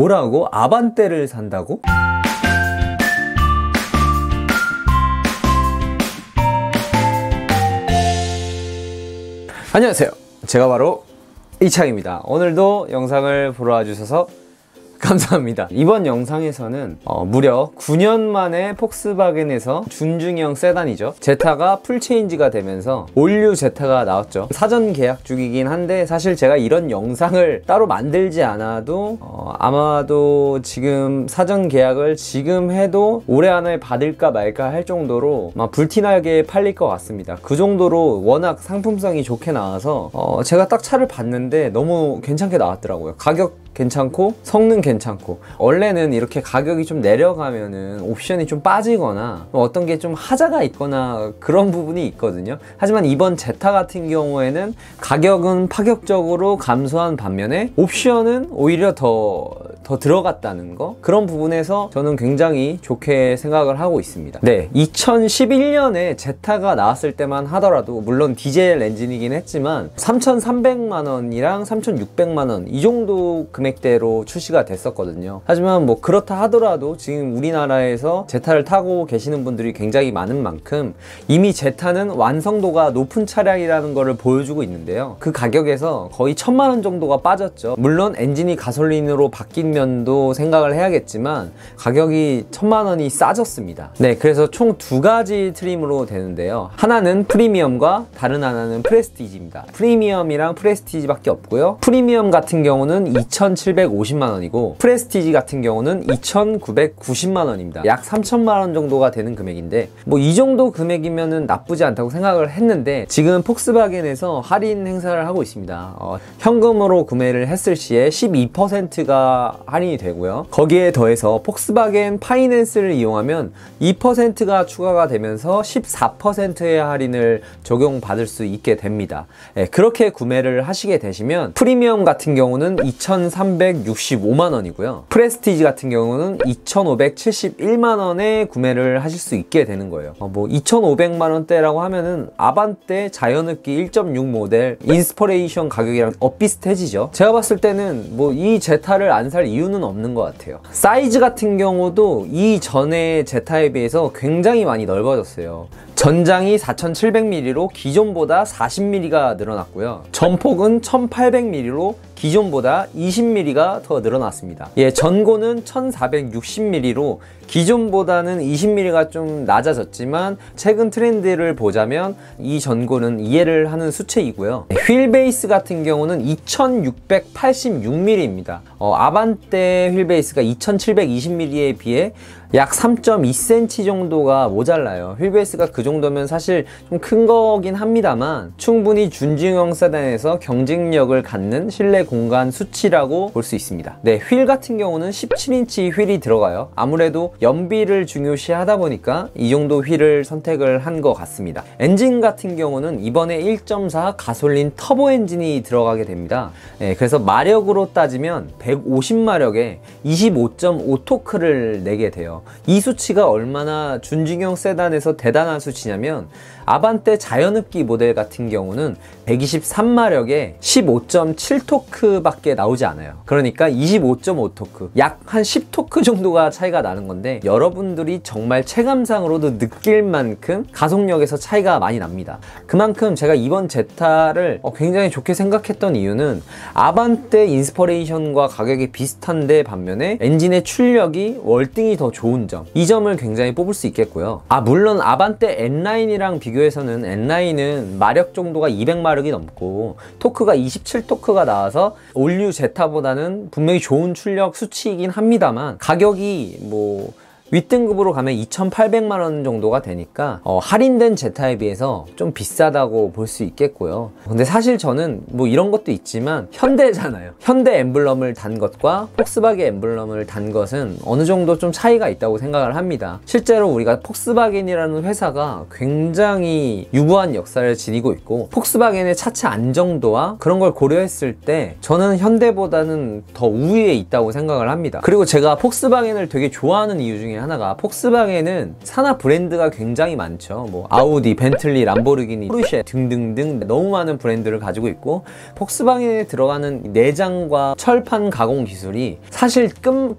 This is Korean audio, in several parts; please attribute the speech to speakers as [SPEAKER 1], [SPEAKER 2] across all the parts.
[SPEAKER 1] 뭐라고? 아반떼를 산다고? 안녕하세요, 제가 바로 이창입니다. 오늘도 영상을 보러 와주셔서 감사합니다. 이번 영상에서는 무려 9년 만에 폭스바겐에서 준중형 세단이죠, 제타가 풀체인지가 되면서 올류 제타가 나왔죠. 사전 계약 중이긴 한데 사실 제가 이런 영상을 따로 만들지 않아도 아마도 지금 사전 계약을 지금 해도 올해 안에 받을까 말까 할 정도로 막 불티나게 팔릴 것 같습니다. 그 정도로 워낙 상품성이 좋게 나와서 제가 딱 차를 봤는데 너무 괜찮게 나왔더라고요. 가격 괜찮고 성능 괜찮고. 원래는 이렇게 가격이 좀 내려가면은 옵션이 좀 빠지거나 어떤 게 좀 하자가 있거나 그런 부분이 있거든요. 하지만 이번 제타 같은 경우에는 가격은 파격적으로 감소한 반면에 옵션은 오히려 더 들어갔다는 거, 그런 부분에서 저는 굉장히 좋게 생각을 하고 있습니다. 네, 2011년에 제타가 나왔을 때만 하더라도 물론 디젤 엔진이긴 했지만 3,300만원이랑 3,600만원 이 정도 금액대로 출시가 됐었거든요. 하지만 뭐 그렇다 하더라도 지금 우리나라에서 제타를 타고 계시는 분들이 굉장히 많은 만큼 이미 제타는 완성도가 높은 차량이라는 것을 보여주고 있는데요, 그 가격에서 거의 1,000만원 정도가 빠졌죠. 물론 엔진이 가솔린으로 바뀐 면도 생각을 해야겠지만 가격이 1,000만원이 싸졌습니다. 네, 그래서 총 두 가지 트림으로 되는데요, 하나는 프리미엄과 다른 하나는 프레스티지입니다. 프리미엄이랑 프레스티지밖에 없고요. 프리미엄 같은 경우는 2,750만원이고 프레스티지 같은 경우는 2,990만원입니다. 약 3,000만원 정도가 되는 금액인데 뭐 이 정도 금액이면은 나쁘지 않다고 생각을 했는데 지금 폭스바겐에서 할인 행사를 하고 있습니다. 현금으로 구매를 했을 시에 12%가 할인이 되고요, 거기에 더해서 폭스바겐 파이낸스를 이용하면 2%가 추가가 되면서 14%의 할인을 적용받을 수 있게 됩니다. 네, 그렇게 구매를 하시게 되시면 프리미엄 같은 경우는 2,365만원이고요 프레스티지 같은 경우는 2,571만원에 구매를 하실 수 있게 되는 거예요. 뭐 2,500만원대라고 하면은 아반떼 자연흡기 1.6 모델 인스퍼레이션 가격이랑 엇비슷해지죠. 제가 봤을 때는 뭐 이 제타를 안 살 이유는 없는 것 같아요. 사이즈 같은 경우도 이전의 제타에 비해서 굉장히 많이 넓어졌어요. 전장이 4,700mm로 기존보다 40mm가 늘어났고요, 전폭은 1,800mm로 기존보다 20mm가 더 늘어났습니다. 예, 전고는 1,460mm로 기존보다는 20mm가 좀 낮아졌지만 최근 트렌드를 보자면 이 전고는 이해를 하는 수치이고요. 휠 베이스 같은 경우는 2,686mm입니다. 아반떼 휠 베이스가 2,720mm에 비해 약 3.2cm 정도가 모자라요. 휠 베이스가 그 정도면 사실 좀 큰 거긴 합니다만 충분히 준중형 세단에서 경쟁력을 갖는 실내 공간 수치라고 볼 수 있습니다. 네, 휠 같은 경우는 17인치 휠이 들어가요. 아무래도 연비를 중요시 하다 보니까 이 정도 휠을 선택을 한 것 같습니다. 엔진 같은 경우는 이번에 1.4 가솔린 터보 엔진이 들어가게 됩니다. 네, 그래서 마력으로 따지면 150마력에 25.5토크를 내게 돼요. 이 수치가 얼마나 준중형 세단에서 대단한 수치냐면 아반떼 자연흡기 모델 같은 경우는 123마력에 15.7토크 밖에 나오지 않아요. 그러니까 25.5토크, 약 한 10토크 정도가 차이가 나는 건데 여러분들이 정말 체감상으로도 느낄 만큼 가속력에서 차이가 많이 납니다. 그만큼 제가 이번 제타를 굉장히 좋게 생각했던 이유는 아반떼 인스퍼레이션과 가격이 비슷한데 반면에 엔진의 출력이 월등히 더 좋은 점, 이 점을 굉장히 뽑을 수 있겠고요. 물론 아반떼 N9이랑 비교해서는 N9은 마력 정도가 200마력이 넘고 토크가 27토크가 나와서 올류 제타보다는 분명히 좋은 출력 수치이긴 합니다만 가격이 뭐 윗등급으로 가면 2,800만원 정도가 되니까 할인된 제타에 비해서 좀 비싸다고 볼 수 있겠고요. 근데 사실 저는 뭐 이런 것도 있지만 현대잖아요. 현대 엠블럼을 단 것과 폭스바겐 엠블럼을 단 것은 어느 정도 좀 차이가 있다고 생각을 합니다. 실제로 우리가 폭스바겐이라는 회사가 굉장히 유구한 역사를 지니고 있고 폭스바겐의 차체 안정도와 그런 걸 고려했을 때 저는 현대보다는 더 우위에 있다고 생각을 합니다. 그리고 제가 폭스바겐을 되게 좋아하는 이유 중에 하나가, 폭스바겐은 산하 브랜드가 굉장히 많죠. 뭐 아우디, 벤틀리, 람보르기니, 포르쉐 등등등 너무 많은 브랜드를 가지고 있고, 폭스바겐에 들어가는 내장과 철판 가공 기술이 사실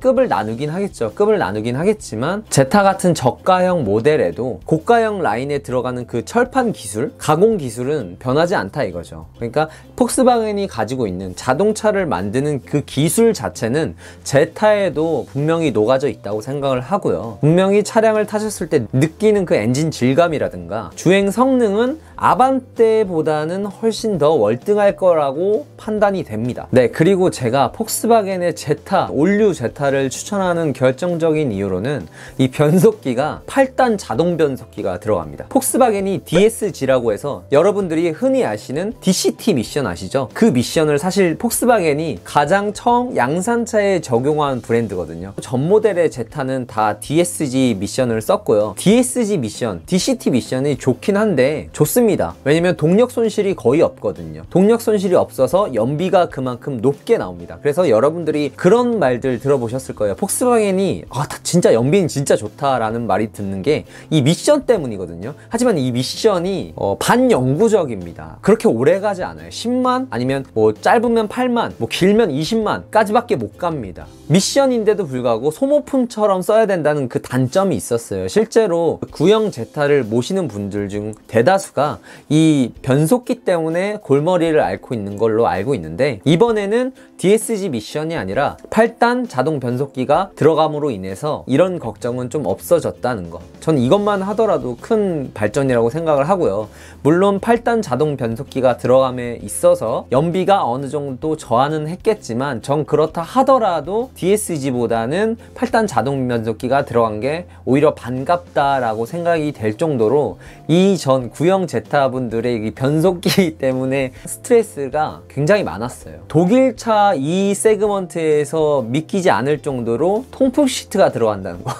[SPEAKER 1] 급을 나누긴 하겠죠. 급을 나누긴 하겠지만 제타 같은 저가형 모델에도 고가형 라인에 들어가는 그 철판 기술, 가공 기술은 변하지 않다 이거죠. 그러니까 폭스바겐이 가지고 있는 자동차를 만드는 그 기술 자체는 제타에도 분명히 녹아져 있다고 생각을 하고요. 분명히 차량을 타셨을 때 느끼는 그 엔진 질감이라든가 주행 성능은 아반떼보다는 훨씬 더 월등할 거라고 판단이 됩니다. 네, 그리고 제가 폭스바겐의 제타, 올류 제타를 추천하는 결정적인 이유로는 이 변속기가 8단 자동 변속기가 들어갑니다. 폭스바겐이 DSG라고 해서 여러분들이 흔히 아시는 DCT 미션 아시죠? 그 미션을 사실 폭스바겐이 가장 처음 양산차에 적용한 브랜드거든요. 전 모델의 제타는 다 DSG 미션을 썼고요. DSG 미션, DCT 미션이 좋긴 한데 좋습니다. 왜냐면 동력 손실이 거의 없거든요. 동력 손실이 없어서 연비가 그만큼 높게 나옵니다. 그래서 여러분들이 그런 말들 들어보셨을 거예요. 폭스바겐이 진짜 연비는 진짜 좋다라는 말이 듣는 게 이 미션 때문이거든요. 하지만 이 미션이 반영구적입니다. 그렇게 오래 가지 않아요. 10만 아니면 뭐 짧으면 8만 뭐 길면 20만 까지밖에 못 갑니다. 미션인데도 불구하고 소모품처럼 써야 된다는 그 단점이 있었어요. 실제로 구형 제타를 모시는 분들 중 대다수가 이 변속기 때문에 골머리를 앓고 있는 걸로 알고 있는데, 이번에는 DSG 미션이 아니라 8단 자동 변속기가 들어감으로 인해서 이런 걱정은 좀 없어졌다는 거, 전 이것만 하더라도 큰 발전이라고 생각을 하고요. 물론 8단 자동 변속기가 들어감에 있어서 연비가 어느 정도 저하는 했겠지만, 전 그렇다 하더라도 DSG보다는 8단 자동 변속기가 들어간 게 오히려 반갑다라고 생각이 될 정도로 이 전 구형 제타 분들의 이 변속기 때문에 스트레스가 굉장히 많았어요. 독일차 이 세그먼트에서 믿기지 않을 정도로 통풍 시트가 들어간다는 거.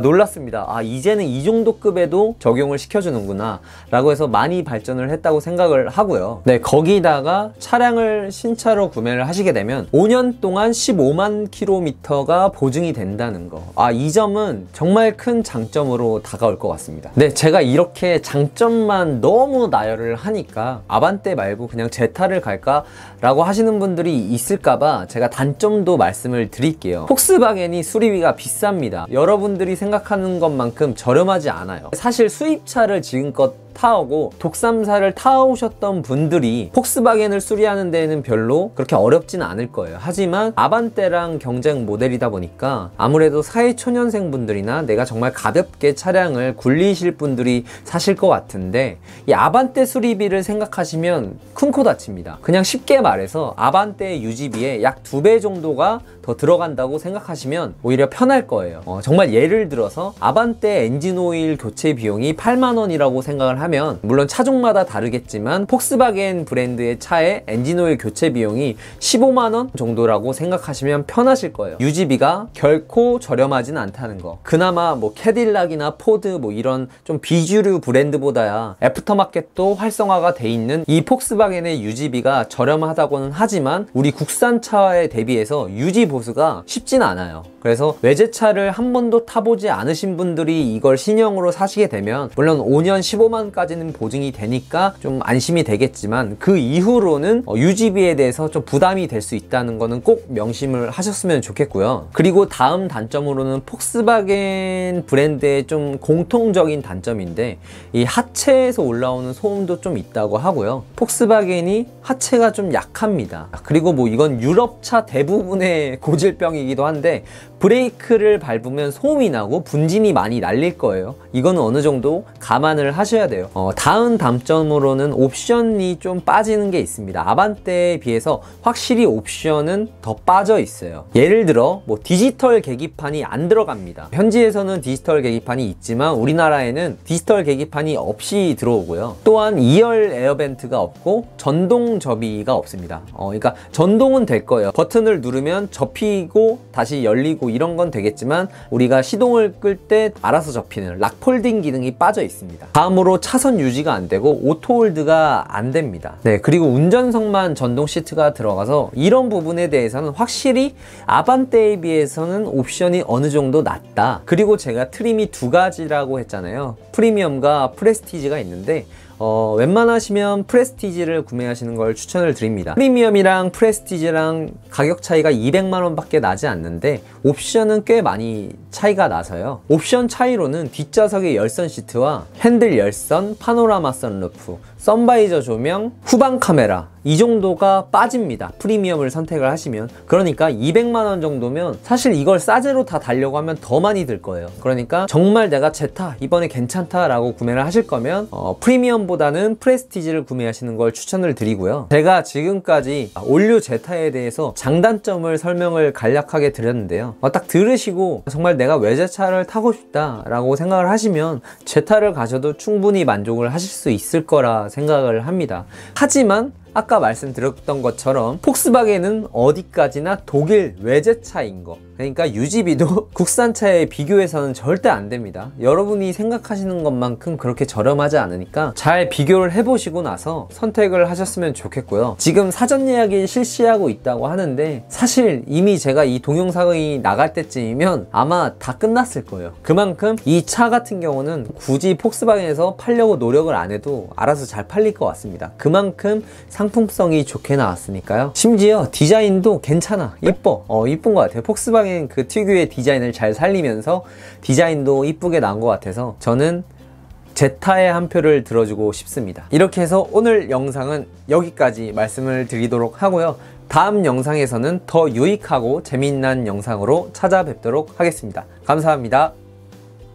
[SPEAKER 1] 놀랐습니다. 이제는 이 정도 급에도 적용을 시켜주는구나 라고 해서 많이 발전을 했다고 생각을 하고요. 네, 거기다가 차량을 신차로 구매를 하시게 되면 5년 동안 15만 킬로미터가 보증이 된다는 거. 이 점은 정말 큰 장점으로 다가올 것 같습니다. 네, 제가 이렇게 장점만 너무 나열을 하니까 아반떼 말고 그냥 제타를 갈까? 라고 하시는 분들이 있을까봐 제가 단점도 말씀을 드릴게요. 폭스바겐이 수리비가 비쌉니다. 여러분들이 생각하는 것만큼 저렴하지 않아요. 사실 수입차를 지금껏 타오고 독삼사를 타오셨던 분들이 폭스바겐을 수리하는 데에는 별로 그렇게 어렵지는 않을 거예요. 하지만 아반떼랑 경쟁 모델이다 보니까 아무래도 사회초년생 분들이나 내가 정말 가볍게 차량을 굴리실 분들이 사실 것 같은데, 이 아반떼 수리비를 생각하시면 큰 코 다칩니다. 그냥 쉽게 말해서 아반떼 유지비에 약 2배 정도가 더 들어간다고 생각하시면 오히려 편할 거예요. 정말 예를 들어서 아반떼 엔진오일 교체 비용이 8만 원이라고 생각을 하면, 물론 차종마다 다르겠지만 폭스바겐 브랜드의 차의 엔진오일 교체 비용이 15만 원 정도라고 생각하시면 편하실 거예요. 유지비가 결코 저렴하진 않다는 거. 그나마 뭐 캐딜락이나 포드 뭐 이런 좀 비주류 브랜드보다야 애프터마켓도 활성화가 돼 있는 이 폭스바겐의 유지비가 저렴하다고는 하지만 우리 국산차에 대비해서 유지 보수가 쉽진 않아요. 그래서 외제차를 한 번도 타보지 않으신 분들이 이걸 신형으로 사시게 되면 물론 5년 15만까지는 보증이 되니까 좀 안심이 되겠지만, 그 이후로는 유지비에 대해서 좀 부담이 될 수 있다는 거는 꼭 명심을 하셨으면 좋겠고요. 그리고 다음 단점으로는 폭스바겐 브랜드의 좀 공통적인 단점인데, 이 하체에서 올라오는 소음도 좀 있다고 하고요. 폭스바겐이 하체가 좀 약합니다. 그리고 뭐 이건 유럽차 대부분의 고질병이기도 한데, 브레이크를 밟으면 소음이 나고 분진이 많이 날릴 거예요. 이거는 어느 정도 감안을 하셔야 돼요. 다음 단점으로는 옵션이 좀 빠지는 게 있습니다. 아반떼에 비해서 확실히 옵션은 더 빠져 있어요. 예를 들어 뭐 디지털 계기판이 안 들어갑니다. 현지에서는 디지털 계기판이 있지만 우리나라에는 디지털 계기판이 없이 들어오고요. 또한 2열 에어벤트가 없고 전동 접이가 없습니다. 그러니까 전동은 될 거예요. 버튼을 누르면 접히고 다시 열리고 이런 건 되겠지만, 우리가 시동을 끌 때 알아서 접히는 락폴딩 기능이 빠져 있습니다. 다음으로 차선 유지가 안 되고 오토홀드가 안 됩니다. 네, 그리고 운전석만 전동 시트가 들어가서 이런 부분에 대해서는 확실히 아반떼에 비해서는 옵션이 어느 정도 낮다. 그리고 제가 트림이 두 가지라고 했잖아요. 프리미엄과 프레스티지가 있는데 웬만하시면 프레스티지를 구매하시는 걸 추천을 드립니다. 프리미엄이랑 프레스티지랑 가격 차이가 200만원 밖에 나지 않는데 옵션은 꽤 많이 차이가 나서요. 옵션 차이로는 뒷좌석의 열선 시트와 핸들 열선, 파노라마 선루프, 선바이저 조명, 후방 카메라 이 정도가 빠집니다. 프리미엄을 선택을 하시면. 그러니까 200만원 정도면 사실 이걸 싸제로 다 달려고 하면 더 많이 들 거예요. 그러니까 정말 내가 제타 이번에 괜찮다 라고 구매를 하실 거면 프리미엄보다는 프레스티지를 구매하시는 걸 추천을 드리고요. 제가 지금까지 올류 제타에 대해서 장단점을 설명을 간략하게 드렸는데요. 딱 들으시고 정말 내가 외제차를 타고 싶다 라고 생각을 하시면 제타를 가셔도 충분히 만족을 하실 수 있을 거라 생각을 합니다. 하지만 아까 말씀드렸던 것처럼 폭스바겐은 어디까지나 독일 외제차인 거, 그러니까 유지비도 국산차에 비교해서는 절대 안 됩니다. 여러분이 생각하시는 것만큼 그렇게 저렴하지 않으니까 잘 비교를 해보시고 나서 선택을 하셨으면 좋겠고요. 지금 사전 예약이 실시하고 있다고 하는데 사실 이미 제가 이 동영상이 나갈 때쯤이면 아마 다 끝났을 거예요. 그만큼 이 차 같은 경우는 굳이 폭스바겐에서 팔려고 노력을 안 해도 알아서 잘 팔릴 것 같습니다. 그만큼 상품성이 좋게 나왔으니까요. 심지어 디자인도 괜찮아, 이뻐, 이쁜 것 같아요. 폭스바겐 그 특유의 디자인을 잘 살리면서 디자인도 이쁘게 나온 것 같아서 저는 제타에 한 표를 들어주고 싶습니다. 이렇게 해서 오늘 영상은 여기까지 말씀을 드리도록 하고요. 다음 영상에서는 더 유익하고 재미난 영상으로 찾아뵙도록 하겠습니다. 감사합니다.